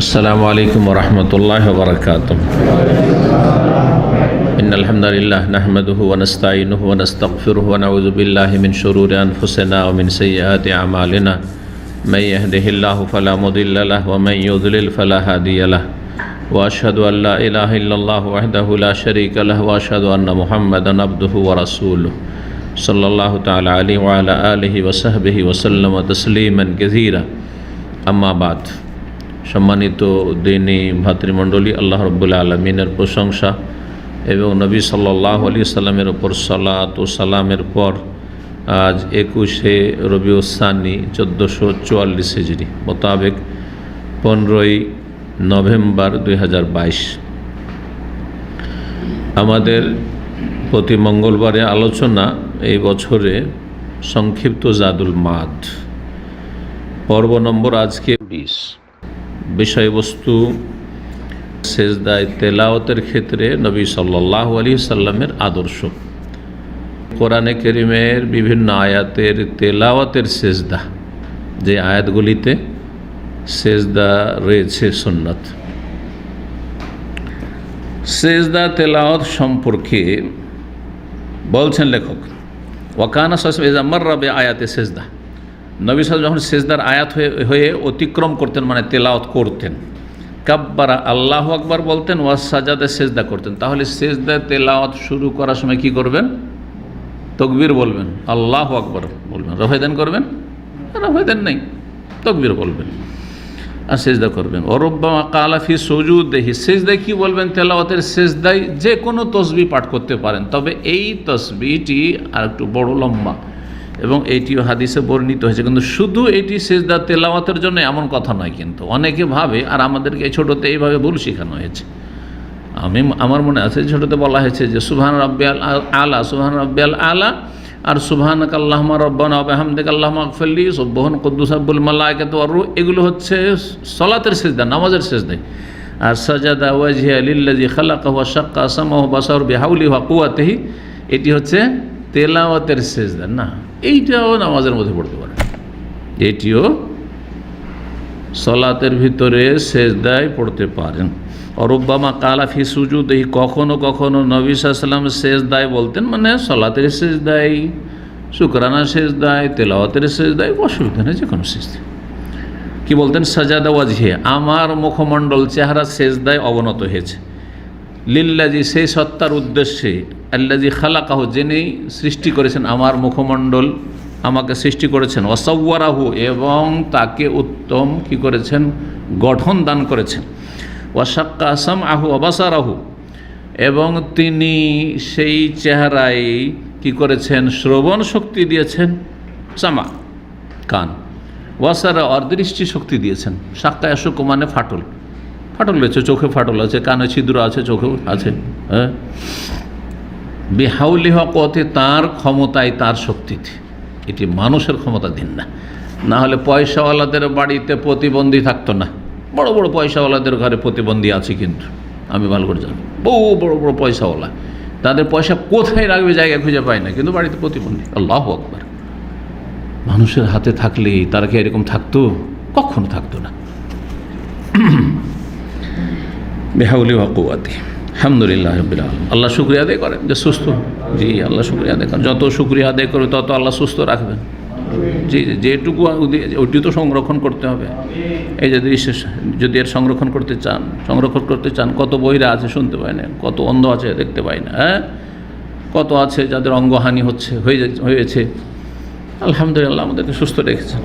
السلام عليكم ورحمة الله وبركاته. إن الحمد لله نحمده ونستعينه ونستغفره ونعوذ بالله من شرور أنفسنا ومن سيئات أعمالنا. من يهده الله فلا مضل له ومن يضلل فلا هادي له. وأشهد أن لا إله إلا الله وحده لا شريك له وأشهد أن محمدا عبده ورسوله صلى الله تعالى عليه وعلى آله وصحبه وسلم تسليما كثيرا. أما بعد. সম্মানিত দিনী ভাতৃমণ্ডলী, আল্লাহ রাব্বুল আলামিনের প্রশংসা এবং নবী সাল্লাল্লাহু আলাইহি সাল্লামের উপর সালাত ও সালামের পর আজ 21শে রবিউল সানি 1444 হিজরি মোতাবেক 15ই নভেম্বর 2022 আমাদের প্রতি মঙ্গলবারে আলোচনা এই বছরে সংক্ষিপ্ত জাদুল মাদ পর্ব নম্বর আজকে 20। বিষয়বস্তু সেজদায় তেলাওয়াতের ক্ষেত্রে নবী সাল্লাল্লাহু আলাইহি সাল্লামের আদর্শ। কোরআনে কারীমের বিভিন্ন আয়াতের তেলাওয়াতের সেজদা, যে আয়াতগুলিতে সেজদা রয়েছে সুন্নাত, সেজদা তেলাওয়াত সম্পর্কে বলছেন লেখক, ওয়াকানা সাল্লাল্লাহু মাররা বিআয়াতি সেজদা, নবী সাল্লাল্লাহু যখন সেজদার আয়াত হয়ে অতিক্রম করতেন, মানে তেলাওয়াত করতেন, কাব্বারা আল্লাহু আকবার বলতেন, ওয়াস সাজাদা সেজদা করতেন। তাহলে সেজদা তেলাওয়াত শুরু করার সময় কি করবেন? তাকবীর বলবেন, আল্লাহু আকবার বলবেন। রফায়দান করবেন? রফায়দান নেই, তাকবীর বলবেন আর সেজদা করবেন। ওরব্বামা কালা ফি সুজুদিহি, সেজদায় কি বলবেন? তেলাওয়াতের সেজদায় যে কোনো তসবিহ পাঠ করতে পারেন, তবে এই তসবিহটি আর একটু বড় লম্বা এবং এইটিও হাদিসে বর্ণিত হয়েছে। কিন্তু শুধু এটি সেজদা তেলাওয়াতের জন্য এমন কথা নয়, কিন্তু অনেকে ভাবে, আর আমাদেরকে ছোটোতে এইভাবে ভুল শেখানো হয়েছে। আমার মনে আছে ছোটোতে বলা হয়েছে যে সুবহান রাব্বিয়াল আলা, সুবহান রাব্বিয়াল আলা, আর সুবহানাকা আল্লাহুম্মা রাব্বানা ওয়া বিহামদিকা আল্লাহুম্মা আগফিরলি, সুবহান কুদ্দুস রাব্বুল মালায়েকাতু ওয়ার রূহ, এগুলো হচ্ছে সালাতের সেজদা, নামাজের সেজদায়। আর সাজাদা ওয়াজহিয়া লিল্লাযী খালাকাহু ওয়া শাক্কা সামাহু বাসারু বিহাউলিহি ওয়া কুওয়াতিহি, এটি হচ্ছে তেলাওয়াতের সেজদা না, এইটাও নামাজের মধ্যে পড়তে পারে, এটিও সালাতের ভিতরে সেজদায় পড়তে পারেন। অরব্বামা কালা ফি সুজুদিহি, কখনো কখনো নবী সাল্লাল্লাহু আলাইহি ওয়াসাল্লাম সেজদায় বলতেন, মানে সালাতের সেজদায়, শুকরানা সেজদায়, তেলাওয়াতের সেজদায়, অসুবিধা নেই, যে কোনো সেজদায় কি বলতেন? সাজাদা ওয়াজহি, আমার মুখমণ্ডল চেহারা সেজদায় অবনত হয়েছে, লিল্লাজি, সেই সত্তার উদ্দেশ্যে, আল্লাজি খালাকাহু, যিনি সৃষ্টি করেছেন আমার মুখমণ্ডল, আমাকে সৃষ্টি করেছেন, ওয়াসাওয়ারাহু, এবং তাকে উত্তম কি করেছেন? গঠন দান করেছেন, ওয়াশাক্কা সামআহু ওয়া বাসারাহু, এবং তিনি সেই চেহারায় কি করেছেন? শ্রবণ শক্তি দিয়েছেন, সামা কান, ওয়াসারা আর দৃষ্টি শক্তি দিয়েছেন। শাক্কা ইয়াশুক্কু মানে ফাটল, ফাটল রয়েছে, চোখে ফাটল আছে, কানে ছিদ্র আছে, চোখেও আছে। হ্যাঁ, বিহাউলি হকতে, তাঁর ক্ষমতায়, তার শক্তিতে, এটি মানুষের ক্ষমতা দিন না, না হলে পয়সাওয়ালাদের বাড়িতে প্রতিবন্ধী থাকতো না। বড় বড় পয়সাওয়ালাদের ঘরে প্রতিবন্ধী আছে, কিন্তু আমি ভালো করে জানি, বহু বড় বড় পয়সাওয়ালা, তাদের পয়সা কোথায় রাখবে জায়গা খুঁজে পায় না, কিন্তু বাড়িতে প্রতিবন্ধী। আল্লাহু আকবার। মানুষের হাতে থাকলেই তারা কি এরকম থাকতো? কখনো থাকতো না। বিহাউলি ওয়া কুওয়াতি, আলহামদুলিল্লাহ রাব্বিল আলামিন। আল্লাহ শুকরিয়া আদায় করেন যে সুস্থ। জি, আল্লাহ শুকরিয়া আদায় করেন, যত শুকরিয়া আদায় করবে তত আল্লাহ সুস্থ রাখবেন। জি, যেটুকু ওইটি তো সংরক্ষণ করতে হবে। এই যদি এর সংরক্ষণ করতে চান, কত বহিরা আছে শুনতে পায় না, কত অন্ধ আছে দেখতে পায় না, হ্যাঁ, কত আছে যাদের অঙ্গহানি হয়েছে। আলহামদুলিল্লাহ আমাদেরকে সুস্থ রেখেছেন।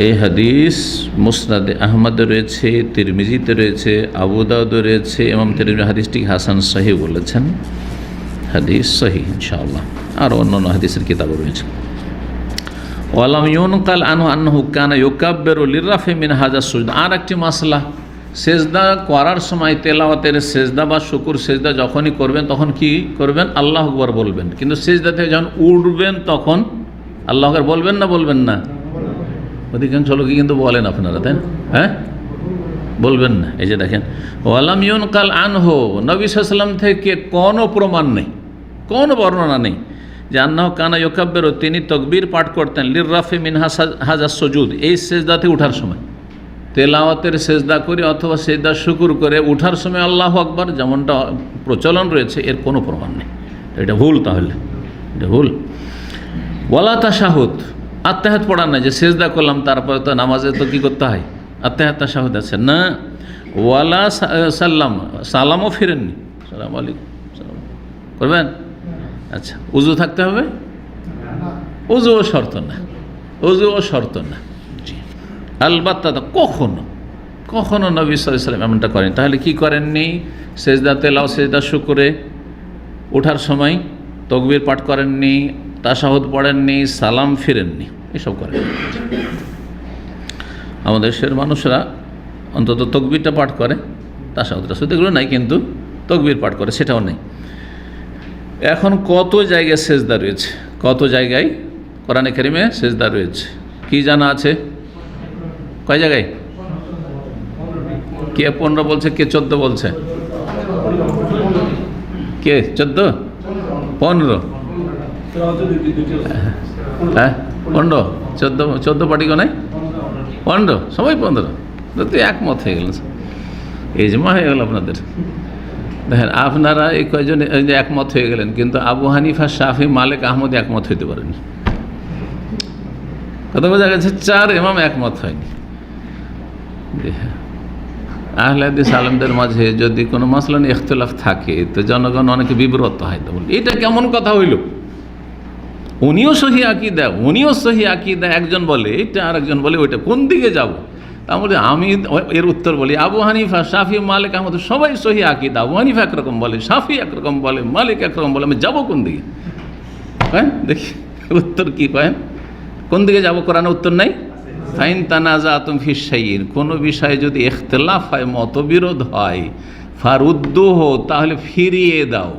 এই হাদিস মুসনাদে আহমদে রয়েছে, তিরমিজিতে রয়েছে, আবু দাউদে রয়েছে। ইমাম তিরমিজি হাদিসটি হাসান সহিহ বলেছেন, হাদিস সহিহ ইনশাআল্লাহ। আর অন্যান্য হাদিসের কিতাবও রয়েছে। ওয়ালাম ইউনকাল আনহু আন্নাহু কানা ইউকাব্বিরু লিররাফি মিন হাযা সুজদা। আর একটি মাসলা, সেজদা করার সময়, তেলাওয়াতের সেজদা বা শুকুর সেজদা যখনই করবেন, তখন কি করবেন? আল্লাহু আকবার বলবেন। কিন্তু সেজদা থেকে যখন উঠবেন তখন আল্লাহু আকবার বলবেন না? বলবেন না? অধিকাংশ লোকই কিন্তু বলেন আপনারা, তাই না? হ্যাঁ, বলবেন না। এই যে দেখেন, ওয়ালাম ইউনকাল আনহু, নবী সাল্লাল্লাহু আলাইহি ওয়াসাল্লাম থেকে কোনো প্রমাণ নেই, কোনো বর্ণনা নেই যে আন্নাহু কানা ইউকাব্বিরু, তিনি তাকবীর পাঠ করতেন লিররাফি মিন হাযা সুজুদ, এই সেজদাতে ওঠার সময়। তেলাওয়াতের সেজদা করে অথবা সেজদা শুকুর করে ওঠার সময় আল্লাহু আকবার যেমনটা প্রচলন রয়েছে, এর কোনো প্রমাণ নেই। এটা ভুল, তাহলে এটা ভুল। ওয়ালা তাশাহুদ, আত্তাহিয়াত পড়ার না, যে সেজদা করলাম তারপরে তো নামাজে তো কী করতে হয়, আত্তাহিয়াত তাশাহুদ আছে না। ওয়ালা সাল্লাম, সালামও ফিরেননি, সালাম আলাইকুম সালাম করবেন। আচ্ছা, উজু থাকতে হবে, উজুও শর্ত না, উজুও শর্ত না। জি, আলবাত্তা কখনো কখনো নবী সাল্লাল্লাহু আলাইহি ওয়াসাল্লাম এমনটা করেন। তাহলে কি করেননি? সেজদা তেলাও, সেজদা শুকরে ওঠার সময় তাকবীর পাঠ করেননি, তাশাহুদ পড়েননি, সালাম ফিরেননি, এসব করেন। আমাদের দেশের মানুষরা অন্তত তাকবীরটা পাঠ করে, তাশাহুদটা শুধু এগুলো নাই, কিন্তু তাকবীর পাঠ করে, সেটাও নেই। এখন কত জায়গায় সেজদা রয়েছে, কত জায়গায় কোরআনে কারিমে সেজদা রয়েছে, কি জানা আছে? কয় জায়গায়? কে 15 বলছে, কে 14 বলছে? কে 14? 15? হ্যাঁ 15, 14 পার্টি কোন? 15, সবাই 15। তো একমত হয়ে গেলেন, ইজমা হয়ে গেল আপনাদের। দেখেন, আপনারা এই কয়জন যে একমত হয়ে গেলেন, কিন্তু আবু হানিফা, শাফি, মালিক, আহমদ একমত হইতে পারেনি। কত বোঝা গেছে? 4 ইমাম একমত হয়নি। আহলে হাদিস আলেমদের মাঝে যদি কোনো মাসলা নিয়ে ইখতিলাফ থাকে, তো জনগণ অনেকে বিব্রত হয়। তো এটা কেমন কথা হইল? উনিও সহি আকীদা, উনিও সহি আকীদা, একজন বলে এটা আর একজন বলে ওইটা, কোন দিকে যাব? তাহলে আমি এর উত্তর বলি, আবু হানিফা, শাফি, মালিক, আহমদ সবাই সহি আকীদা। আবু হানিফা একরকম বলে, শাফি একরকম বলে, মালিক একরকম বলে, আমি যাবো কোন দিকে? হ্যাঁ, দেখি উত্তর কি কয়েন, কোন দিকে যাব? কোরআনে উত্তর নাই। ফাইন তানাজাতুম ফি শাইইন, কোনো বিষয়ে যদি ইখতিলাফ হয়, মতবিরোধ হয়, ফারুদ্দুহু, তাহলে ফিরিয়ে দাও।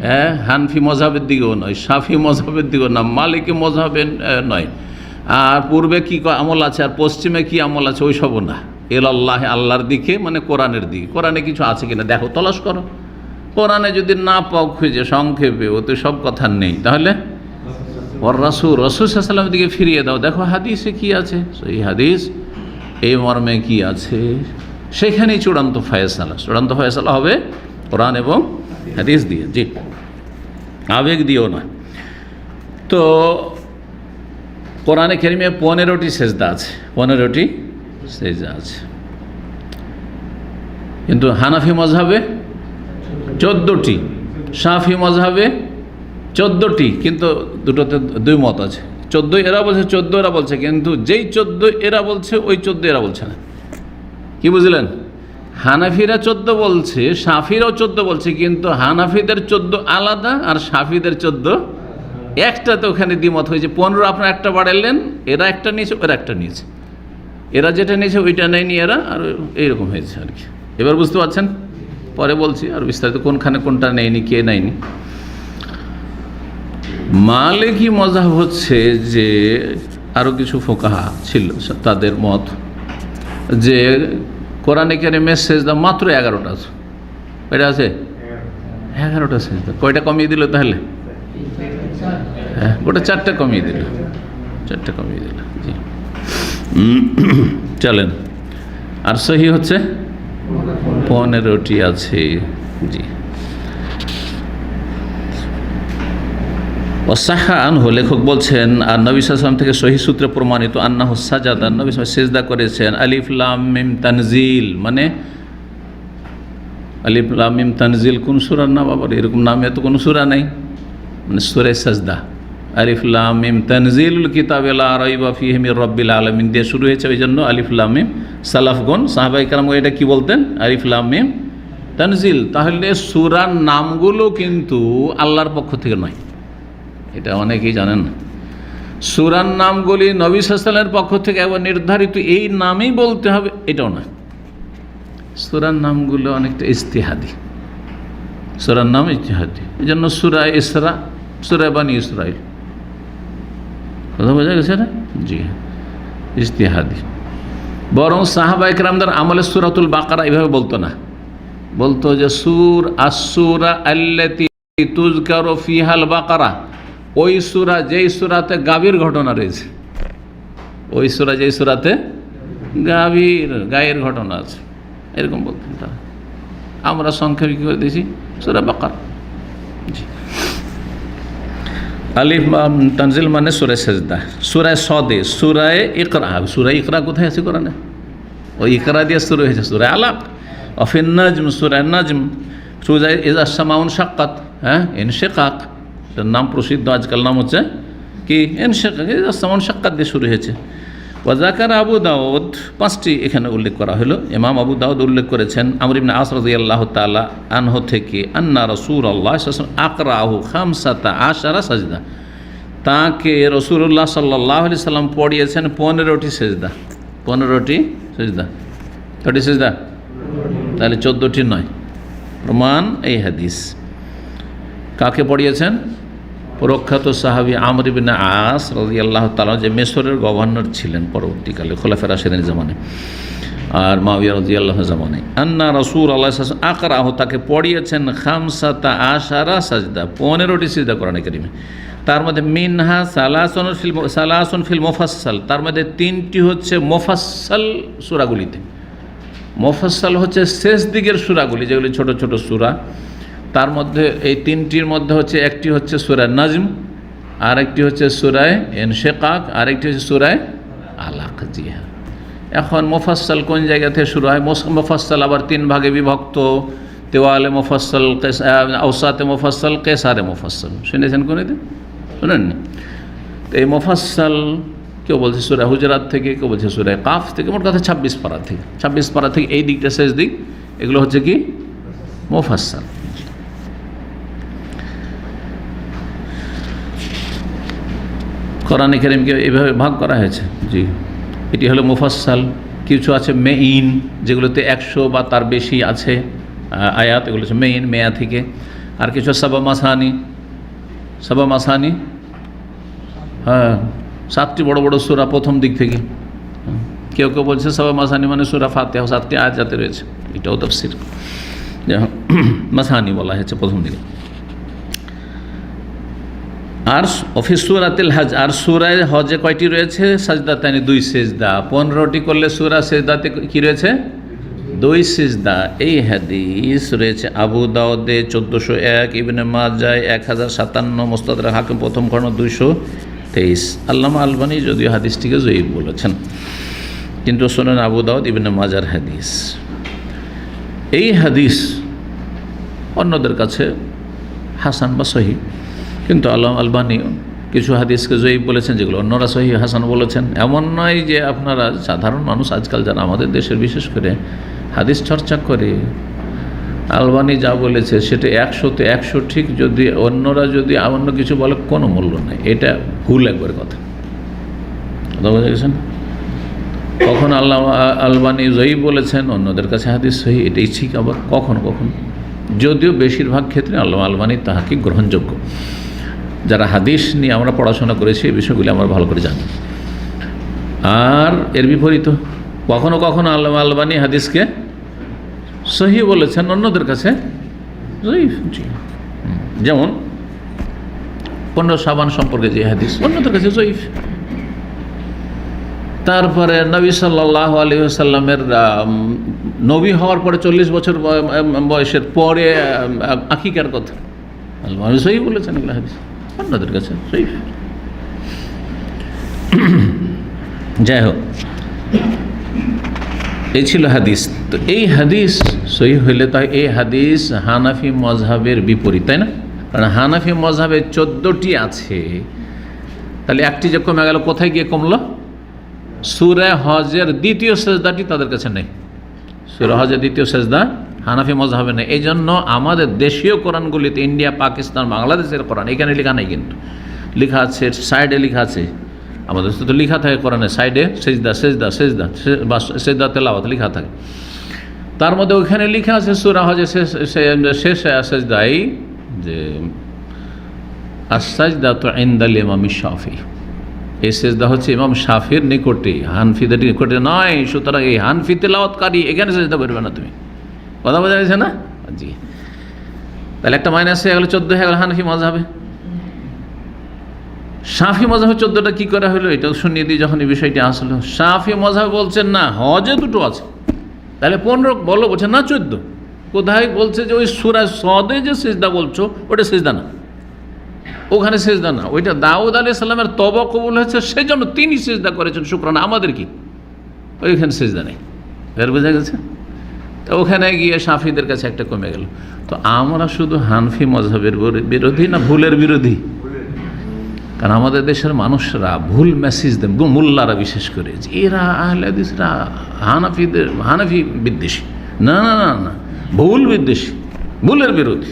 হ্যাঁ, হানফি মযহাবের দিকেও নয়, শাফি মযহাবের দিকেও না, মালিকি মযহাবের নয়, আর পূর্বে কি আমল আছে আর পশ্চিমে কি আমল আছে ওই সবও না। ইলাল্লাহ, আল্লাহর দিকে, মানে কোরআনের দিকে। কোরআনে কিছু আছে কিনা দেখো, তলাশ করো। কোরআনে যদি না পাও খুঁজে, সংক্ষেপে ওতে সব কথা নেই, তাহলে ওর রাসূল সাল্লাল্লাহু আলাইহি ওয়াসাল্লামের দিকে ফিরিয়ে দাও। দেখো হাদিসে কি আছে, সেই হাদিস এই মর্মে কি আছে, সেখানেই চূড়ান্ত ফয়সালা হবে কোরআন এবং হাদিস দিয়ে। জি, আবেগ দিও না। তো কোরআনে কারিমে 15টি সেজদা আছে, 15টি সেজদা আছে, কিন্তু হানাফি মযহাবে 14টি, শাফি মযহাবে 14টি, কিন্তু দুটোতে দুই মত আছে। 14 এরা বলছে, 14 এরা বলছে, কিন্তু যেই 14 এরা বলছে ওই 14 এরা বলছে না। কি বুঝলেন? হানাফিরা 14 বলছে, শাফিরাও 14 বলছে, কিন্তু হানাফিদের 14 আলাদা আর শাফিদের 14 একটা। তো ওখানে দ্বিমত হয়েছে। 15 আপনার একটা বাড়াইলেন, এরা একটা নিয়েছে, ওরা একটা নিয়েছে, এরা যেটা নিয়েছে ওইটা নেয়নি এরা, আর এইরকম হয়েছে আর কি। এবার বুঝতে পারছেন? পরে বলছি আর বিস্তারিত, কোনখানে কোনটা নেয়নি, কে নেয়নি। মালিকি মযহাব হচ্ছে যে, আরও কিছু ফুকাহা ছিল তাদের মত যে কোরআনে কারিমে সেজদা মাত্র 11টা আছে। কয়টা আছে? 11টা সেজদা। কয়টা কমিয়ে দিল তাহলে? হ্যাঁ, গোটা 4টা কমিয়ে দিল, 4টা কমিয়ে দিল। জি, চলেন। আর সহি হচ্ছে 15টি আছে। জি, ওয়াসাহা আনহু, লেখক বলছেন, আর নবী সাল্লাল্লাহু আলাইহি ওয়াসাল্লাম থেকে সহি সূত্রে প্রমাণিত, আন্নাহু সাজাদা, নবী সেজদা করেছেন। আলিফ লাম মিম তানজিল, মানে আলিফ লাম মিম তানজিল কোন সূরার নাম? আবার এরকম নামে তো কোনো সূরা নেই, মানে সূরা সাজদা। আলিফ লাম মিম তানজিলুল কিতাবি লা রাইবা ফীহি মির রাব্বিল আলামিন দিয়ে শুরু হয়েছে, ওই জন্য আলিফ লাম মিম। সালাফগণ, সাহাবায়ে কেরাম এটা কি বলতেন? আলিফ লাম মিম তানজিল। তাহলে সূরার নামগুলো কিন্তু আল্লাহর পক্ষ থেকে নয়, এটা অনেকেই জানেন না। সূরার নামগুলি নবী সাল্লাল্লাহু আলাইহি ওয়াসাল্লামের পক্ষ থেকে একবার নির্ধারিত এই নামেই বলতে হবে, এটাও না। সূরার নামগুলো অনেকটা ইজতিহাদি, সূরার নাম ইজতিহাদি। এই জন্য সূরা ইসরা, সূরা বানী ইসরাইল, কথা বোঝা গেছে না? জি, ইজতিহাদি। বরং সাহাবায়ে কেরামদের আমলে সূরাতুল বাকারা এইভাবে বলতো না, বলতো যে আস-সূরা আল্লাতী তুযকারু ফিহাল বাকারা, ওই সূরা যেই সূরাতে গাভীর ঘটনা রয়েছে, ওই সূরা যেই সূরাতে গায়ের ঘটনা আছে, এরকম বলতেন তারা। আমরা সংক্ষেপে কি করে দিয়েছি সূরা বাকারা। আলিফ তানজিল মানে সূরা সেজদা। সূরা সদে সূরা ইকরা, সূরা ইকরা কোথায় আছে কোরআনে? ওই ইকরা দিয়ে শুরু হয়েছে সূরা আলাক। অফিন নাজম, সূরা নাজম। সূরা ইযা সামাউন শাক্কাত, হ্যাঁ ইনশিকাক, এটার নাম প্রসিদ্ধ আজকাল নাম হচ্ছে কি ইনশিকাক, ইযা সামাউন শাক্কাত দিয়ে শুরু হয়েছে। ওয়াজাকার আবু দাউদ, 5টি এখানে উল্লেখ করা হলো। ইমাম আবু দাউদ উল্লেখ করেছেন আমর ইবনে আস রাদিয়াল্লাহু তাআলা আনহু থেকে, আন্না রাসূলুল্লাহ সাল্লাল্লাহু আলাইহি ওয়াসাল্লাম আকরাহু 15 সাজদা, তাকে রাসূলুল্লাহ সাল্লাল্লাহু আলাইহি সাল্লাম পড়িয়েছেন 15টি সেজদা। 15টি সেজদা, কয়টি সেজদা? তাহলে 14টি নয়। প্রমাণ এই হাদিস। কাকে পড়িয়েছেন? প্রখ্যাত সাহাবী আমর ইবনে আস রাদিয়াল্লাহু তাআলা, যে মিশরের গভর্নর ছিলেন পরবর্তীকালে খোলাফায়ে রাশিদিনের জামানায় আর মুআবিয়া রাদিয়াল্লাহু জামানে। আন্না রাসূলুল্লাহ সাল্লাল্লাহু আলাইহি ওয়াসাল্লাম আকরাহু, তাকে পড়িয়েছেন 15 সাজদা, 15টি সিজদা কোরআনে কারীমে। তার মধ্যে মিনহা সালাসুন ফিল মুফাসসাল, তার মধ্যে 3টি হচ্ছে মুফাসসাল সূরাগুলিতে। মুফাসসাল হচ্ছে শেষ দিকের সূরাগুলি, যেগুলি ছোট ছোট সূরা। তার মধ্যে এই 3টির মধ্যে হচ্ছে একটি হচ্ছে সূরা নাজম, আর একটি হচ্ছে সূরা ইনশিকাক, আর একটি হচ্ছে সূরা আলাক। জি হ্যাঁ। এখন মুফাসসাল কোন জায়গা থেকে শুরু হয়? মুফাসসাল আবার 3 ভাগে বিভক্ত। তেওয়ালে মুফাসসাল, আওসাতে মুফাসসাল, কেসারে মুফাসসাল। শুনেছেন কোনোদিন? শুনেননি? তো এই মুফাসসাল কেউ বলছে সূরা হুজরাত থেকে, কেউ বলছে সূরা কাফ থেকে, মোট কথা 26 পারা থেকে। 26 পারা থেকে এই দিকটা শেষ দিক, এগুলো হচ্ছে কি মুফাসসাল। কোরআনে কারীমকে এইভাবে ভাগ করা হয়েছে। জি, এটি হলো মুফাসসাল। কিছু আছে মেইন, যেগুলোতে 100 বা তার বেশি আছে আয়াত, এগুলো হচ্ছে মেইন, মেয়া থেকে। আর কিছু সাবা মাসানি, হ্যাঁ 7টি বড় বড় সূরা প্রথম দিক থেকে। কেউ কেউ বলছে সাবা মাসানি মানে সূরা ফাতিহা, 7টি আয়াত যাতে রয়েছে, এটাও তাফসীর। মাসানি বলা হয়েছে প্রথম দিকে। আর অফিস সূরাতুল হজ, আর সূরায়ে হজে কয়টি রয়েছে? সাজদাতানি, 2 সিজদা। 15টি করলে সূরা সিজদাতে কি রয়েছে? 2 সিজদা। এই হাদিস রয়েছে আবু দাউদে 1401, ইবনে মাজায় 1057, মুস্তাদরাক হাকিম প্রথম খণ্ড 223। আল্লামা আলবানী যদিও হাদিসটিকে যঈফ বলেছেন, কিন্তু শুনেন আবু দাউদ ইবনে মাজার হাদিস। এই হাদিস অন্যদের কাছে হাসান বা সহিহ, কিন্তু আল্লামা আলবানী কিছু হাদিসকে যঈফ বলেছেন, যেগুলো অন্যরা সহিহ হাসান বলেছেন। এমন নয় যে আপনারা সাধারণ মানুষ আজকাল যারা আমাদের দেশের বিশেষ করে হাদিস চর্চা করে, আলবানী যা বলেছে সেটা 100-তে 100 ঠিক, যদি অন্যরা যদি অন্য কিছু বলে কোনো মূল্য নেই। এটা ভুল একবার কথা বোঝা গেছেন। কখন আল্লামা আলবানী যঈফ বলেছেন, অন্যদের কাছে হাদিস সহিহ, এটাই ঠিক। আবার কখনো কখনো, যদিও বেশিরভাগ ক্ষেত্রে আল্লামা আলবানী তাহাকে গ্রহণযোগ্য। যারা হাদিস নিয়ে আমরা পড়াশোনা করেছি এই বিষয়গুলি আমরা ভালো করে জানি। আর এর বিপরীত কখনো কখনো আল্লামা আলবানী হাদিসকে সহিহ বলেছেন, অন্যদের কাছে যঈফ। যেমন 15 শাবান সম্পর্কে যে হাদিস, অন্যদের কাছে যঈফ। তারপরে নবী সাল্লাল্লাহু আলাইহি ওয়াসাল্লামের নবী হওয়ার পরে 40 বছর বয়সের পরে আকিকার কথা আলবানী সহিহ বলেছেন, এগুলো হাদিস অন্যদের কাছে সহিহ। যাই হোক, এই ছিল হাদিস। তো এই হাদিস সহিহ হইলে তাই এই হাদিস হানাফি মযহাবের বিপরীত, তাই না? কারণ হানাফি মযহাবে 14টি আছে, তাহলে একটি যে কমে গেল, কোথায় গিয়ে কমলো? সূরা হজের 2য় সেজদাটি তাদের কাছে নেই। সূরা হজের 2য় সেজদা হানাফি মযহাবে নেই। এই জন্য আমাদের দেশীয় কোরআনগুলিতে, ইন্ডিয়া, পাকিস্তান, বাংলাদেশের কোরআন, এখানে লেখা নেই, কিন্তু লেখা আছে সাইডে লেখা আছে। আমাদের তো লেখা থাকে কোরআনে সাইডে সেজদা সেজদা সেজদা বা সেজদা তেলাওয়াত লেখা থাকে। তার মধ্যে ওখানে লেখা আছে সূরা হজের শেষ সেজদাই যে আস-সাজদাতু ইনদাল ইমাম শাফি, এই সেজদা হচ্ছে ইমাম শাফির নিকটে, হানফিদের নিকটে নয়। সুতরাং এই হানফি তেলাওয়াতকারী এখানে সেজদা করবে না। তুমি কথা বোঝা গেছে না? জি। তাহলে একটা মাইনাস হয়ে গেল, 14 হয়ে গেল হানফি মযহাবে। শাফি মজাবে 14টা কী করা হলো এটাও শুনিয়ে দিই যখন এই বিষয়টি আসলো। শাফি মজাবে বলছেন না, হজে দুটো আছে, তাহলে 15 বলো, বলছে না 14। কোথায় বলছে যে ওই সূরা সদে যে সিজদা বলছো ওটা সিজদা না, ওখানে সিজদা না, ওইটা দাউদ আলাইহিস সালামের তওবা কবুল হয়েছে সেজন্য তিনি সিজদা করেছেন, শুকরানা, আমাদের কি ওইখানে সিজদা নেই। এর বোঝা গেছে? তো ওখানে গিয়ে শাফিদের কাছে একটা কমে গেল। তো আমরা শুধু হানফি মজহাবের বিরোধী না ভুলের বিরোধী? কারণ আমাদের দেশের মানুষরা ভুল মেসেজ দেন, মোল্লারা বিশেষ করে, যে এরা আহলে হাদিসরা হানাফি বিদ্বেষী। না না না না, ভুল বিদ্বেষী, ভুলের বিরোধী।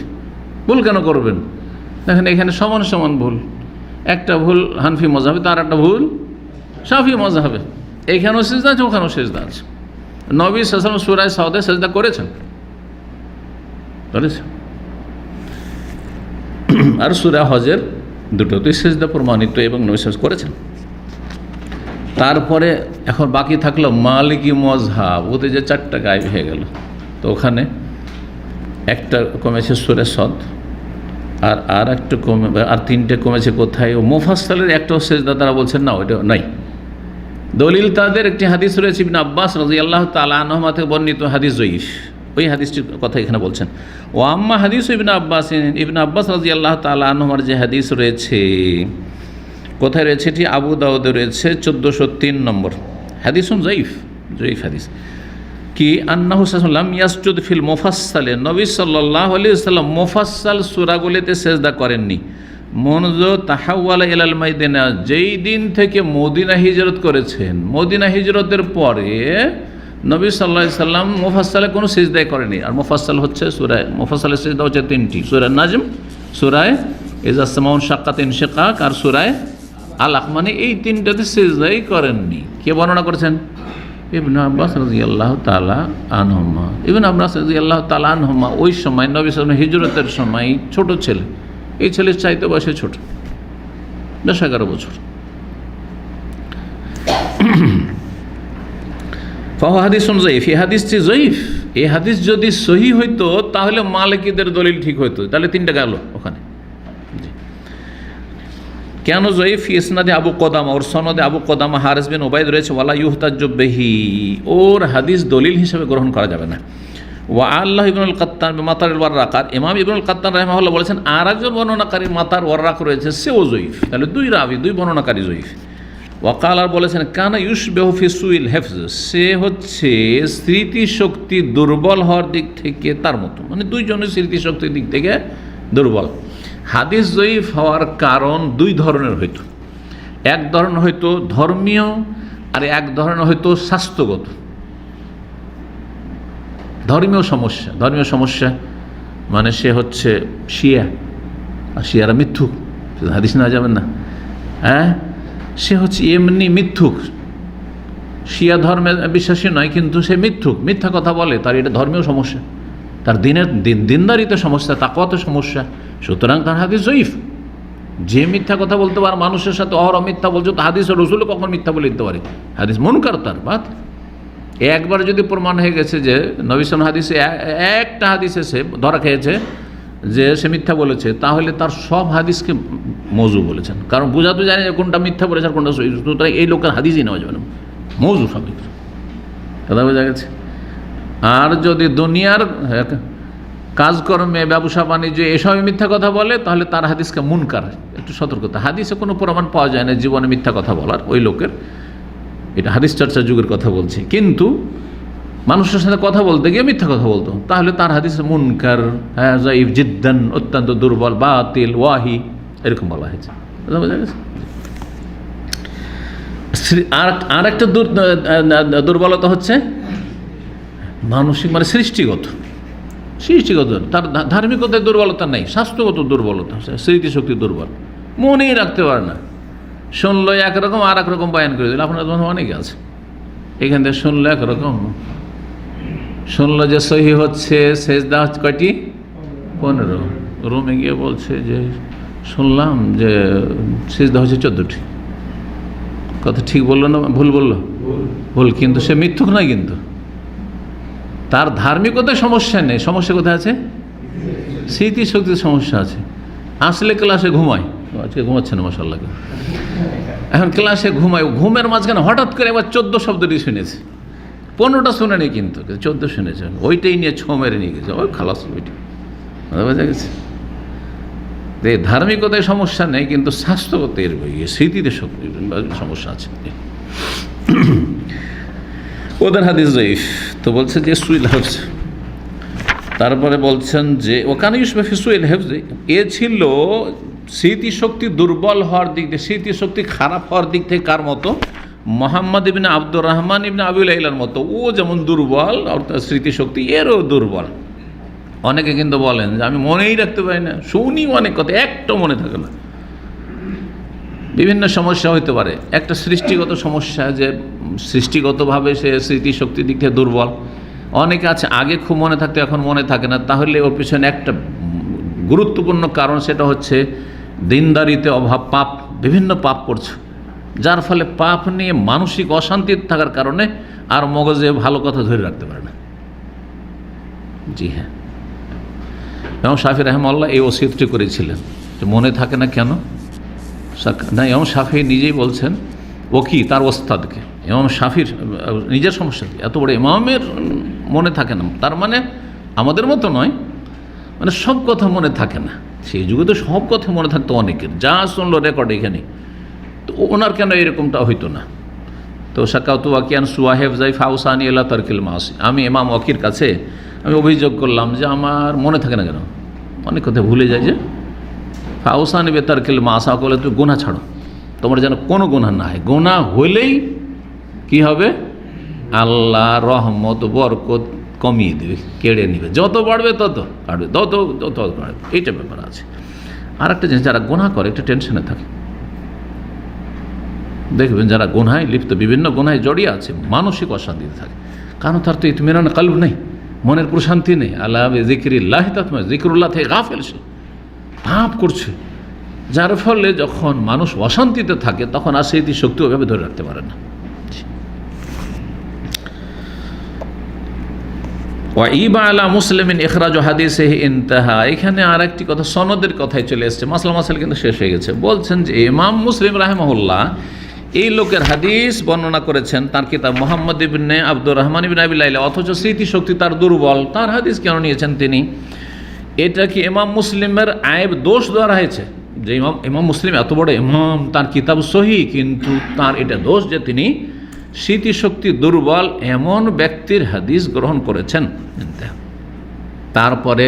ভুল কেন করবেন? দেখেন এখানে সমান সমান ভুল, একটা ভুল হানফি মজহাবে, তার একটা ভুল শাফি মজহাবে। এইখানেও সিজদা আছে, ওখানেও সিজদা আছে। নবী সাল্লাল্লাহু আলাইহি ওয়াসাল্লাম সূরা সদে সিজদা করেছেন, আর সূরা হজের দুটোতেই সিজদা প্রমাণিত এবং নবী সাল্লাল্লাহু করেছেন। তারপরে এখন বাকি থাকলো মালিকি মজহাব, ওতে যে 4টা গায়েব হয়ে গেল। তো ওখানে একটা কমেছে সূরা সদ, আর একটা কমে, আর 3টে কমেছে কোথায়? ও মুফাসসালের একটাও সিজদা তারা বলছেন না, ওইটা নাই। দলিল তাদের একটি হাদিস রয়েছে ইবনে আব্বাস রাদিয়াল্লাহু তাআলা আনহুমা থেকে বর্ণিত হাদিস জয়ীফ, ওই হাদিসটির কথা এখানে বলছেন। ও আম্মা হাদিস ইবনে আব্বাস রাদিয়াল্লাহু তাআলা আনহুমার যে হাদিস রয়েছে, কোথায় রয়েছে? এটি আবু দাউদে রয়েছে 1403 নম্বর হাদিসুন জয়ীফ হাদিস। কি আন্নাহু সাল্লাল্লাহু ইয়াসজুদ ফিল মুফাসসালে, নবী সাল্লাল্লাহু আলাইহি ওয়াসাল্লাম মুফাসসাল সূরাগুলিতে সিজদা করেননি। মুনযু তাহাওয়ালা ইলাল মাদিনা, যেই দিন থেকে মদিনা হিজরত করেছেন, মদিনা হিজরতের পরে নবী সাল্লাল্লাহু আলাইহি সাল্লাম মুফাসসালে কোনো সিজদাই করেনি। আর মুফাসসাল হচ্ছে সূরা, মুফাসসালের সিজদা হচ্ছে 3টি, সূরা নাজম, সূরা ইযা সামাউন শাক্কাত ইনশিকাক, আর সূরা আলাক। মানে এই 3টাতে সিজদাই করেননি। কে বর্ণনা করেছেন? ইবনে আব্বাস রাদিয়াল্লাহু তাআলা আনহুমা। ইবনে আব্বাস রাদিয়াল্লাহু তাআলা আনহুমা ওই সময় নবী সাল্লাল্লাহু আলাইহি হিজরতের সময় ছোট ছেলে, এই ছেলের চাইতে বয়সে ছোট, 10-11 বছর। ফাহুয়া হাদিসুন যায়ীফ, এই হাদিসটি যায়ীফ। এই হাদিস যদি সহি হইতো তাহলে মালিকীদের দলিল ঠিক হইতো, তাহলে 3টা গেল ওখানে। কেন যায়ীফ? ইসনাদে আবু কদামা, ওর সনদে আবু কদামা হারিস বিন উবাইদ রয়েছে, ওয়ালা ইউহতাজ্জু বিহি, ওর হাদিস দলিল হিসেবে গ্রহণ করা যাবে না। ওয়া আল্লাহ ইবনুল কাত্তান মাতার ওয়াররাক, আর ইমাম ইবনুল কাত্তান রাহিমাহুল্লাহ বলেছেন আর একজন বর্ণনাকারী মাতার ওয়াররাক রয়েছে, সেও যায়ীফ। তাহলে 2 রাবি, 2 বর্ণনাকারী যায়ীফ। ওয়াকাল, আর বলেছেন কানা ইউশবিহু ফি সুইল হিফজ, সে হচ্ছে স্মৃতিশক্তি দুর্বল হওয়ার দিক থেকে তার মতো, মানে 2 জনের স্মৃতিশক্তির দিক থেকে দুর্বল। হাদিস যায়ীফ হওয়ার কারণ 2 ধরনের হইতো। এক ধরন হয়তো ধর্মীয়, আর এক ধরনের হয়তো স্বাস্থ্যগত। ধর্মীয় সমস্যা মানে সে হচ্ছে শিয়া, আর শিয়ারা মিথ্যুক, হাদিস না যাবেন না, হ্যাঁ, সে হচ্ছে এমনি মিথ্যুক, শিয়া ধর্মে বিশ্বাসী নয়, কিন্তু সে মিথ্যুক, মিথ্যা কথা বলে, তার এটা ধর্মীয় সমস্যা, তার দিনদারিতে সমস্যা, তাকওয়াতে সমস্যা, সুতরাং তার হাদিস যায়ীফ। যে মিথ্যা কথা বলতে পারে, মানুষের সাথে অহরহ মিথ্যা বলছে, তো হাদিস রসুল কখন মিথ্যা বলে দিতে পারে? হাদিস মুনকার, তার বাদ। একবার যদি প্রমাণ হয়ে গেছে যে নবী সাল্লাল্লাহু হাদিসে একটা হাদিসে সে ধরা খেয়েছে যে সে মিথ্যা বলেছে, তাহলে তার সব হাদিসকে মওযু বলেছেন, কারণ বোঝা তো জানে যে কোনটা মিথ্যা বলেছে আর কোনটা সহিহ। সুতরাং এই লোকের হাদিসই নেওয়া যাবে না, মওযু সবই। কথা বোঝা গেছে? আর যদি দুনিয়ার কাজকর্মে, ব্যবসা বাণিজ্য এসবই মিথ্যা কথা বলে, তাহলে তার হাদিসকে মুনকার। একটু সতর্কতা, হাদিসে কোনো প্রমাণ পাওয়া যায় না জীবনে মিথ্যা কথা বলার ওই লোকের, এটা হাদিস চর্চার যুগের কথা বলছি, কিন্তু মানুষের সাথে কথা বলতে গিয়ে মিথ্যা কথা বলতো, তাহলে তার হাদিসে মুনকার, হ্যাঁ, যায়ীফ জিদ্দান, অত্যন্ত দুর্বল, বাতিল, ওয়াহি, এরকম বলা হয়েছে। বোঝা গেছে? আর একটা দুর্বলতা হচ্ছে মানসিক, মানে সৃষ্টিগত, তার ধার্মিকতার দুর্বলতা নেই, স্বাস্থ্যগত দুর্বলতা, স্মৃতিশক্তি দুর্বল, মনেই রাখতে পারে না। শুনলো একরকম, আর একরকম বয়ান করে দিল। আপনার ধর্ম অনেকে আছে, এখান থেকে শুনলো একরকম, শুনলো যে সহি হচ্ছে সেজদা হচ্ছে কয়টি? 15। রুমে গিয়ে বলছে যে শুনলাম যে সেজদা হচ্ছে 14টি। কথা ঠিক বললো না ভুল বললো? ভুল। কিন্তু সে মিথ্যুক নয়, কিন্তু তার ধার্মিকতার সমস্যা নেই। সমস্যা কোথায় আছে? স্মৃতিশক্তির সমস্যা আছে। আসলে ক্লাসে ঘুমায়, আজকে ঘুমাচ্ছে না মাশাআল্লাহ। এখন ক্লাসে ঘুমায়, ঘুমের মাঝখানে হঠাৎ করে এবার 14 শব্দটি শুনেছে, 15টা শুনেনি কিন্তু 14 শুনেছে, ওইটাই নিয়ে ছো মেরে নিয়ে গেছে, ওই খালাস ওইটি বোঝা গেছে। ধার্মিকতায় সমস্যা নেই, কিন্তু স্বাস্থ্যগত এর স্মৃতিতে সমস্যা আছে। ওদের হাদিস জয়ীফ। তো বলছে যে সুইল হেফজ, তারপরে বলছেন যে ওখানে ইউসুফি সুইল হেফজ, এ ছিল স্মৃতিশক্তি দুর্বল হওয়ার দিক থেকে, স্মৃতিশক্তি খারাপ হওয়ার দিক থেকে কার মতো? মোহাম্মদ ইবনে আব্দুর রহমান ইবনে আবু লাইলার মতো। ও যেমন দুর্বল, আর তার স্মৃতিশক্তি এরও দুর্বল। অনেকে কিন্তু বলেন যে আমি মনেই রাখতে পারি না, শুনি অনেক কথা, একটা মনে থাকে না। বিভিন্ন সমস্যা হইতে পারে, একটা সৃষ্টিগত সমস্যা, যে সৃষ্টিগতভাবে সে স্মৃতিশক্তির দিক থেকে দুর্বল। অনেকে আছে আগে খুব মনে থাকতো, এখন মনে থাকে না। তাহলে ওর পিছনে একটা গুরুত্বপূর্ণ কারণ, সেটা হচ্ছে দিনদারিতে অভাব, পাপ, বিভিন্ন পাপ করছে, যার ফলে পাপ নিয়ে মানসিক অশান্তি থাকার কারণে আর মগজে ভালো কথা ধরে রাখতে পারে না। জি হ্যাঁ, ইমাম শাফি রাহিমাহুল্লাহ এই ওসিয়তটি করেছিলেন যে মনে থাকে না কেন না। ইমাম শাফি নিজেই বলছেন, ও কি তার ওস্তাদকে, ইমাম শাফির নিজের সমস্যা, এত বড় ইমামের মনে থাকে না, তার মানে আমাদের মতো নয়, মানে সব কথা মনে থাকে না। সেই যুগে তো সব কথা মনে থাকতো অনেকের, যা শুনলো রেকর্ড এখানে। তো ওনার কেন এরকমটা হইতো না? তো সাকাউতু ওয়াকিয়ান সুয়াহেব জাই ফাউসানি আল্লাহ তারকিল মাসি, আমি ইমাম ওয়াকির কাছে আমি অভিযোগ করলাম যে আমার মনে থাকে না কেন, অনেক কথা ভুলে যায়, যে ফাউসানি বেতারকিল মাসা করলে তুমি গুনাহ ছাড়ো, তোমার যেন কোনো গুনাহ না হয়। গুনাহ হইলেই কি হবে? আল্লাহ রহমত বরকত কমিয়ে দেবে, কেড়ে নেবে, যত বাড়বে তত কাটবে, তত বাড়বে, এইটা ব্যাপার আছে। আর একটা জিনিস, যারা গুনাহ করে একটু টেনশনে থাকে, দেখবেন যারা গুনায় লিপ্ত, বিভিন্ন গুনায় জড়িয়ে আছে, মানসিক অশান্তিতে থাকে, কারণ তার তো ইতমিনান কলব নেই, মনের প্রশান্তি নেই। আল্লাহ জিকিরিল্লাহ তাতমাইন্নুল কুলুব, জিকিরুল্লাহ থেকে গাফেল, সে পাপ করছে, যার ফলে যখন মানুষ অশান্তিতে থাকে তখন আর স্মৃতি শক্তি ওভাবে ধরে রাখতে পারে না। ওয়াইবা আলা মুসলিমিন ইখরাজ হাদিসিহি ইনতাহা। এখানে আর একটি কথা, সনদের কথাই চলে এসছে, মাসলা কিন্তু শেষ হয়ে গেছে। বলছেন যে ইমাম মুসলিম রাহিমাহুল্লাহ এই লোকের হাদিস বর্ণনা করেছেন তার কিতাব মুহাম্মদ ইবনে আব্দুর রহমান ইবনে আবি লাইলা, অথচ স্মৃতিশক্তি তার দুর্বল, তার হাদিস কেন নিয়েছেন তিনি? এটা কি ইমাম মুসলিমের আয়েব, দোষ ধরা হয়েছে যে ইমাম মুসলিম এত বড় ইমাম, তার কিতাব সহিহ, কিন্তু তার এটা দোষ যে তিনি স্মৃতিশক্তি দুর্বল এমন ব্যক্তির হাদিস গ্রহণ করেছেন। তারপরে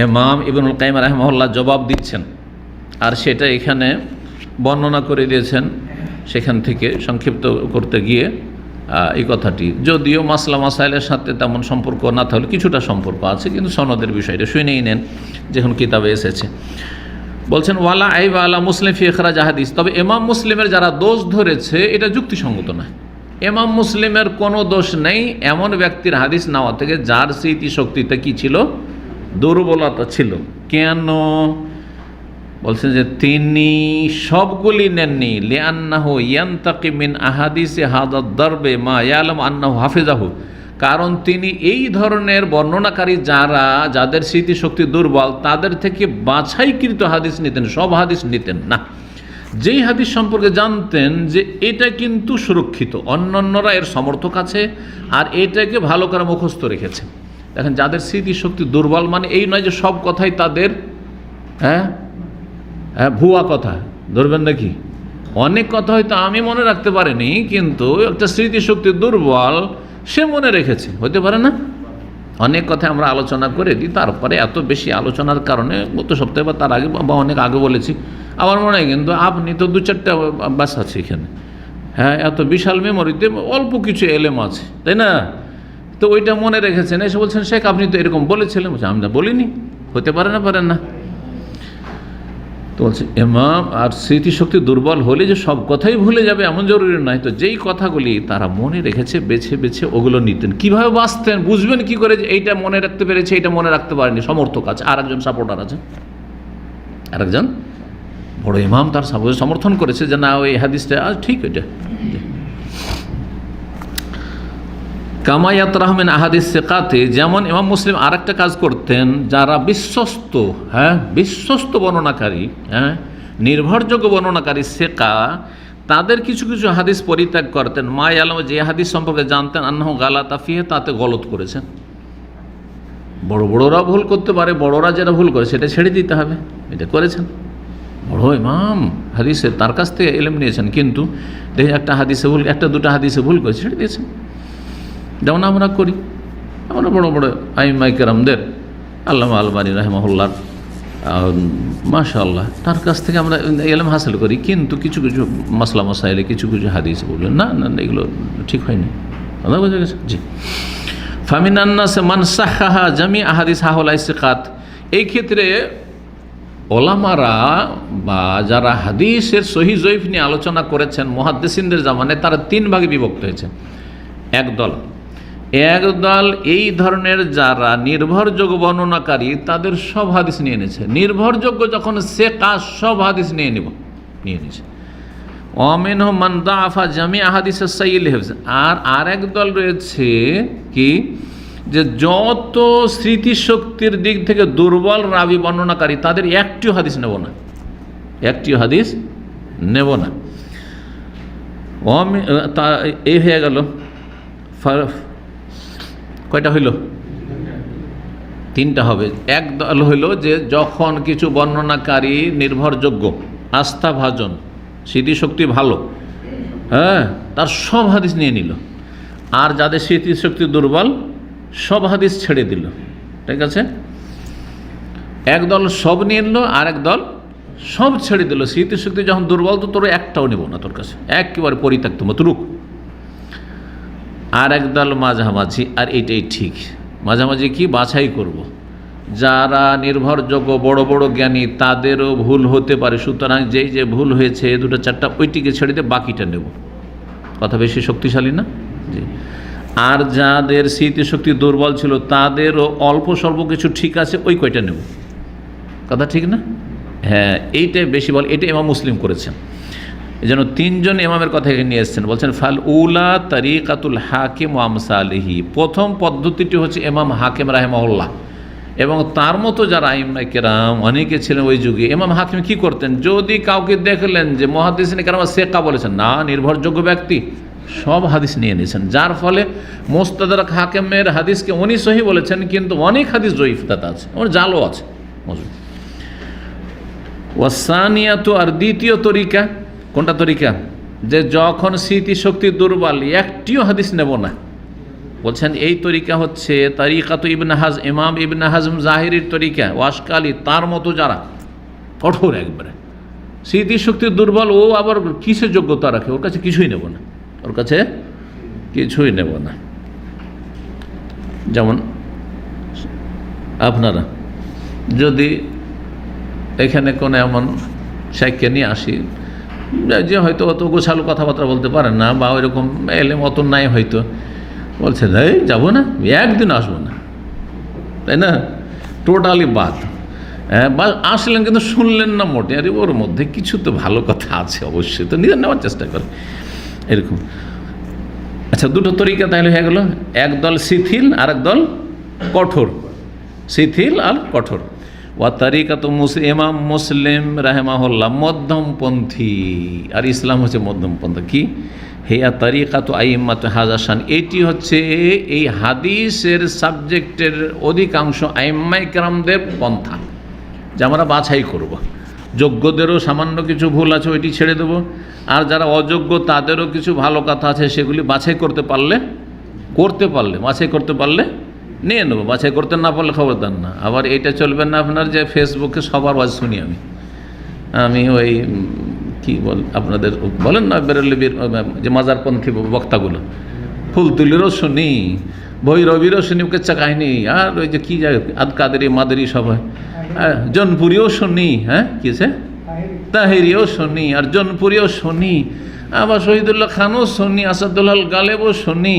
ইমাম ইবনুল কাইয়িম রাহিমাহুল্লাহ জবাব দিচ্ছেন, আর সেটা এখানে বর্ণনা করে দিয়েছেন। সেখান থেকে সংক্ষিপ্ত করতে গিয়ে এই কথাটি, যদিও মাসলা মাসাইলের সাথে তেমন সম্পর্ক না থাকলে কিছুটা সম্পর্ক আছে, কিন্তু সনদের বিষয়টা শুনেই নেন, যখন কিতাবে এসেছে। বলছেন ওয়ালা আইবা আলা মুসলিম ফি ইখরাজ হাদিস, তবে ইমাম মুসলিমের যারা দোষ ধরেছে এটা যুক্তিসঙ্গত নয়। ইমাম মুসলিমের কোনো দোষ নেই এমন ব্যক্তির হাদিস নেওয়া থেকে যার স্মৃতিশক্তিতে কি ছিল? দুর্বলতা ছিল। কেন? বলছেন যে তিনি সবগুলি নেননি, লিআন্নাহু ইয়ান্তাকি মিন আহাদিসি হাদাদ দারবে মা ইয়ালাম আন্নাহু হাফিজাহু, কারণ তিনি এই ধরনের বর্ণনাকারী যাদের স্মৃতিশক্তি দুর্বল তাদের থেকে বাছাইকৃত হাদিস নিতেন, সব হাদিস নিতেন না। যেই হাদিস সম্পর্কে জানতেন যে এটা কিন্তু সুরক্ষিত, অন্যান্যরা এর সমর্থক আছে আর এটাকে ভালো করে মুখস্থ রেখেছে। দেখেন, যাদের স্মৃতিশক্তি দুর্বল মানে এই নয় যে সব কথাই তাদের ভুয়া কথা ধরবেন নাকি। অনেক কথা হয়তো আমি মনে রাখতে পারিনি, কিন্তু একটা স্মৃতিশক্তি দুর্বল সে মনে রেখেছে, হতে পারে না? অনেক কথা আমরা আলোচনা করে দিই, তারপরে এত বেশি আলোচনার কারণে গত সপ্তাহে বা তার আগে বা অনেক আগে বলেছি, আমার মনে হয় কিন্তু আপনি তো 2-4টা বাস আছে এখানে, এত বিশাল মেমোরিতে অল্প কিছু এলেম আছে, তাই না? তো ওইটা মনে রেখেছেন, এসে বলছেন শেখ আপনি তো এরকম বলেছিলেন। আমি না বলিনি, হতে পারে না, পারেন না। তো বলছে ইমাম আর স্মৃতিশক্তি দুর্বল হলে যে সব কথাই ভুলে যাবে এমন জরুরি নয়। তো যেই কথাগুলি তারা মনে রেখেছে বেছে বেছে ওগুলো নিতেন। কিভাবে বাঁচতেন বুঝবেন কি করে যে এইটা মনে রাখতে পেরেছে, এইটা মনে রাখতে পারেনি? সমর্থক আছে, আর একজন সাপোর্টার আছে, আরেকজন বড় ইমাম তার সমর্থন করেছে যে না ওই হাদিসটা ঠিক, ওইটা কামায়াত রহমান আহাদিস সেকাতে। যেমন ইমাম মুসলিম আর একটা কাজ করতেন, যারা বিশ্বস্ত বিশ্বস্ত বর্ণনাকারী, নির্ভরযোগ্য বর্ণনাকারী সেকা তাদের কিছু কিছু হাদিস পরিত্যাগ করতেন, মা আলম যে হাদিস সম্পর্কে জানতেন আন্নাহু গালাতা ফিহে, তাতে গলত করেছেন। বড় বড়রা ভুল করতে পারে, বড়রা যেটা ভুল করে সেটা ছেড়ে দিতে হবে, এটা করেছেন। বড় ইমাম হাদিসে তার কাছ থেকে ইলম নিয়েছেন, কিন্তু দেখে একটা হাদিসে ভুল, একটা দুটো হাদিসে ভুল করে ছেড়ে দিয়েছেন। যেমন আমরা করি, আমরা বড় বড় আইম্মাই কেরামদের, আল্লামা আলবানী রাহিমাহুল্লাহ মাশাআল্লাহ, তার কাছ থেকে আমরা ইলম হাসিল করি, কিন্তু কিছু কিছু মাসলা মাসাইলে কিছু কিছু হাদিস বললেন না না এগুলো ঠিক হয়নি। কথা বোঝা গেছে? জি। ফামিনান্নাস মান সাহাহা জামি আহাদিস হাহুল ইসতিকাত, এই ক্ষেত্রে ওলামারা বা যারা হাদিসের সহিহ জয়ীফ নিয়ে আলোচনা করেছেন মুহাদ্দিসিনদের জামানায়, তারা তিন ভাগে বিভক্ত হয়েছে। একদল এই ধরনের যারা নির্ভরযোগ্য বর্ণনাকারী, তাদের সব হাদিস নিয়ে এনেছে। নির্ভরযোগ্য যখন সেকা, সব হাদিস নিয়ে নিয়েছে। ওয়ামিনহু মান দাআফা জামি আহাদিস সাইয়িল হিফজ, আর একদল রয়েছে কি, যে যত স্মৃতিশক্তির দিক থেকে দুর্বল রাবি বর্ণনাকারী, তাদের একটিও হাদিস নেব না, একটিও হাদিস নেব না। এই হয়ে গেল, কয়টা হইল? তিনটা হবে। এক দল হইল যে যখন কিছু বর্ণনাকারী নির্ভরযোগ্য, আস্থাভাজন, স্মৃতিশক্তি ভালো, হ্যাঁ, তার সব হাদিস নিয়ে নিল। আর যাদের স্মৃতিশক্তি দুর্বল, সব হাদিস ছেড়ে দিল। ঠিক আছে? একদল সব নিয়ে নিল, আর একদল সব ছেড়ে দিল। স্মৃতিশক্তি যখন দুর্বল, তো তোর একটাও নেব না তোর কাছে, একেবারে পরিত্যক্ত মতরুক। আর একদল মাঝামাঝি, আর এইটাই ঠিক। মাঝামাঝি কি? বাছাই করব। যারা নির্ভরযোগ্য বড় বড় জ্ঞানী, তাদেরও ভুল হতে পারে, সুতরাং যেই যে ভুল হয়েছে দুটো চারটা ওইটিকে ছেড়ে দিয়ে বাকিটা নেব। কথা বেশি শক্তিশালী না? জি। আর যাদের স্মৃতিশক্তি দুর্বল ছিল, তাদেরও অল্প স্বল্প কিছু ঠিক আছে, ওই কয়টা নেব। কথা ঠিক না? হ্যাঁ, এইটাই বেশি বল। এটা ইমাম মুসলিম করেছেন। এই জন্য তিনজন ইমামের কথা এখানে নিয়ে এসেছেন। বলছেন ফাল উলা তারিকাতুল হাকিম ওয়া আমসালিহি, প্রথম পদ্ধতিটি হচ্ছে ইমাম হাকিম রাহিমাহুল্লাহ এবং তার মতো যারা আইম্মায়ে কেরাম অনেকে ছিলেন ওই যুগে। ইমাম হাকিম কি করতেন? যদি কাউকে দেখলেন যে মুহাদ্দিসিনে কেরাম সেকা বলেছেন, না নির্ভরযোগ্য ব্যক্তি, সব হাদিস নিয়ে নিয়েছেন। যার ফলে মুস্তাদরাক হাকিমের হাদিসকে উনি সহিহ বলেছেন, কিন্তু অনেক হাদিস জয়ীফ তাতে আছে, ওর জালও আছে মজুদ। ওয়াসানিয়াতু, আর দ্বিতীয় তরিকা, কোনটা তরিকা? যে যখন স্মৃতিশক্তি দুর্বল, একটিও হাদিস নেব না। বলছেন এই তরিকা হচ্ছে তারিকাতু ইবনে হাজম, ইমাম ইবনে হাজম জাহিরির তরিকা, ওয়াশকালি, তার মতো যারা কঠোর একবারে স্মৃতিশক্তি দুর্বল, ও আবার কিসের যোগ্যতা রাখে? ওর কাছে কিছুই নেব না, ওর কাছে কিছুই নেব না। যেমন আপনারা যদি এখানে কোনো এমন শাইখকে নিয়ে আসি যে হয়তো অত গোছালো কথাবার্তা বলতে পারেন না, বা ওইরকম এলেম অত নাই, হয়তো বলছে এই যাবো না, একদিন আসবো না, তাই না? টোটালি বাদ। বা আসলেন কিন্তু শুনলেন না মোটে, আরে ওর মধ্যে কিছু তো ভালো কথা আছে অবশ্যই, তো নিজে নেওয়ার চেষ্টা করে, এরকম। আচ্ছা, দুটো তরিকা তাহলে হয়ে গেল, একদল শিথিল আর একদল কঠোর, শিথিল আর কঠোর। ওয়া তারিকাতু ইমাম মুসলিম রাহিমাহুল্লাহ মধ্যমপন্থী, আর ইসলাম হচ্ছে মধ্যমপন্থা। কি? হেয়া তারিকাতু আইম্মাতু হাযা শান, এটি হচ্ছে এই হাদিসের সাবজেক্টের অধিকাংশ আইম্মায়ে কেরামদের পন্থা, যে আমরা বাছাই করব। যোগ্যদেরও সামান্য কিছু ভুল আছে, ওইটি ছেড়ে দেবো, আর যারা অযোগ্য তাদেরও কিছু ভালো কথা আছে, সেগুলি বাছাই করতে পারলে বাছাই করতে পারলে নিয়ে নেবো, বাছাই করতে না পারলে খবরদার না। আবার এটা চলবে না আপনার যে ফেসবুকে সবার ওয়াজ শুনি আমি ওই কি আপনাদের বলেন না, বেরলবির যে মাজারপন্থী বক্তাগুলো, ফুলতুলিরও শুনি, ভৈরবীরও শুনি, কেচ্চা কাহিনী, আর ওই যে কী যায় আদকাদেরি মাদারি সবাই, জনপুরিও শুনি, হ্যাঁ কিছে তাহিরিও শুনি, আর জনপুরিও শুনি, আবার শহীদুল্লাহ খানও শুনি, আসাদুল্লাহ গালেবও শুনি,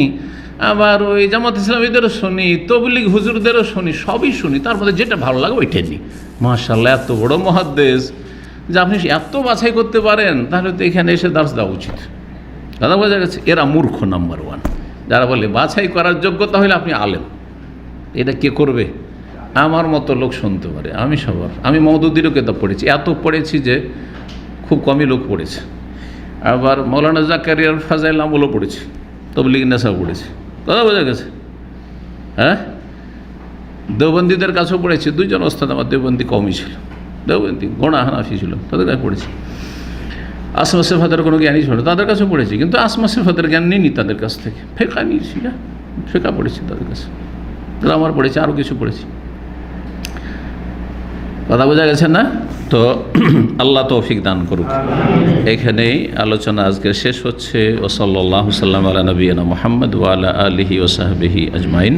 আবার ওই জামাত ইসলামীদেরও শুনি, তবলিগ হুজুরদেরও শুনি, সবই শুনি। তার মধ্যে যেটা ভালো লাগে ওইটাই নিই। মাশাআল্লাহ, এত বড় মুহাদ্দিস যে আপনি এত বাছাই করতে পারেন, তাহলে তো এখানে এসে দার্স দেওয়া উচিত। দাদা বোঝা গেছে? এরা মূর্খ নাম্বার ওয়ান, যারা বলে বাছাই করার যোগ্যতা হলে আপনি আলেম। এটা কে করবে? আমার মতো লোক শুনতে পারে। আমি মওদুদিরও কিতাব পড়েছি, এত পড়েছি যে খুব কমই লোক পড়েছে। আবার মৌলানা জাকারিয়ার ফাজাইল আমলও পড়েছি, তবলিগ নেশাও পড়েছি। কথা বোঝা গেছে? হ্যাঁ, দেওবন্দীদের কাছেও পড়েছি। দুইজন ওস্তাদ আমার দেওবন্দি কমই ছিল, দেওবন্দি গোড়া হানাফি ছিল, তাদের কাছে পড়েছি। আসমা সিফাতের কোনো জ্ঞানই ছিল, তাদের কাছেও পড়েছি, কিন্তু আসমা সিফাতের জ্ঞান নিইনি তাদের কাছ থেকে। ফেকা নিয়েছি, না ফেকা পড়েছি তাদের কাছে, গ্রামার পড়েছি, আরও কিছু পড়েছি। কথা বোঝা গেছে না? তো আল্লাহ তৌফিক দান করুক। এখানেই আলোচনা আজকে শেষ হচ্ছে। ও সাল্লাল্লাহু সাল্লাম আলা নবিয়িনা মুহাম্মদ ওয়া আলা আলিহি ওয়া সাহবিহি আজমাইন।